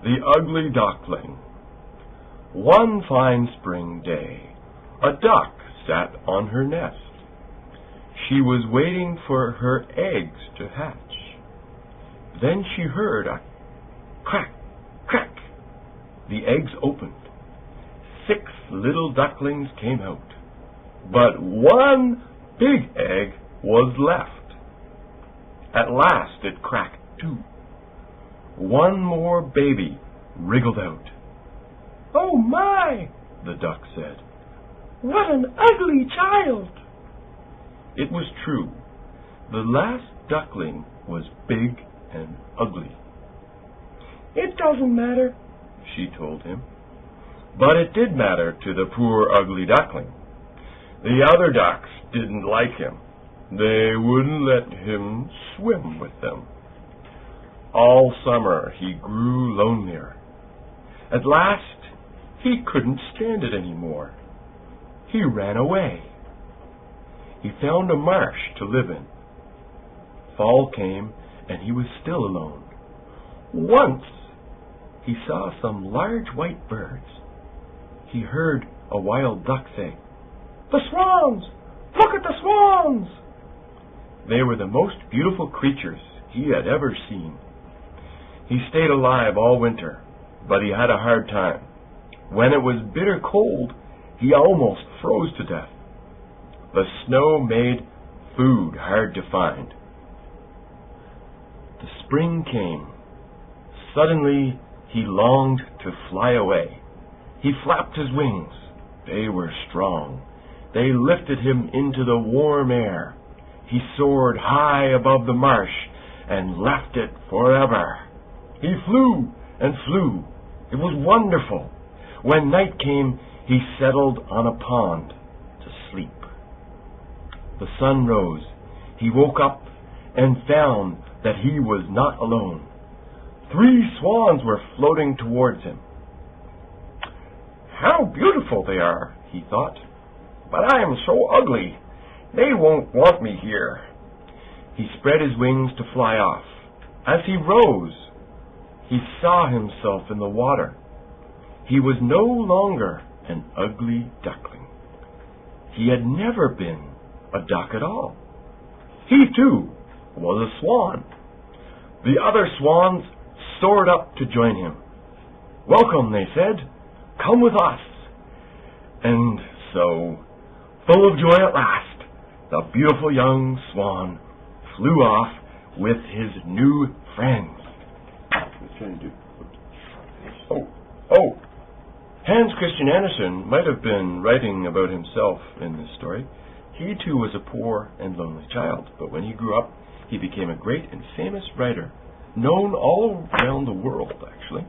The Ugly Duckling. One fine spring day, a duck sat on her nest. She was waiting for her eggs to hatch. Then she heard a crack, crack. The eggs opened. 6 little ducklings came out, but one big egg was left. At last it cracked too. One more baby wriggled out. "Oh my," the duck said, "what an ugly child." It was true. The last duckling was big and ugly. "It doesn't matter," she told him. But it did matter to the poor ugly duckling. The other ducks didn't like him. They wouldn't let him swim with them. All summer he grew lonelier. At last he couldn't stand it anymore. He ran away. He found a marsh to live in. Fall came and he was still alone. Once he saw some large white birds. He heard a wild duck say, "The swans! Look at the swans!" They were the most beautiful creatures he had ever seen. He stayed alive all winter, but he had a hard time. When it was bitter cold, he almost froze to death. The snow made food hard to find. The spring came. Suddenly he longed to fly away. He flapped his wings. They were strong. They lifted him into the warm air. He soared high above the marsh and left it forever. He flew and flew. It was wonderful. When night came, he settled on a pond to sleep. The sun rose. He woke up and found that he was not alone. 3 swans were floating towards him. "How beautiful they are," he thought. "But I am so ugly. They won't want me here." He spread his wings to fly off. As he rose, he saw himself in the water. He was no longer an ugly duckling. He had never been a duck at all. He, too, was a swan. The other swans soared up to join him. "Welcome," they said. "Come with us." And so, full of joy at last, the beautiful young swan flew off with his new friends. Oh, Hans Christian Andersen might have been writing about himself in this story. He too was a poor and lonely child, but when he grew up, he became a great and famous writer, known all around the world, actually.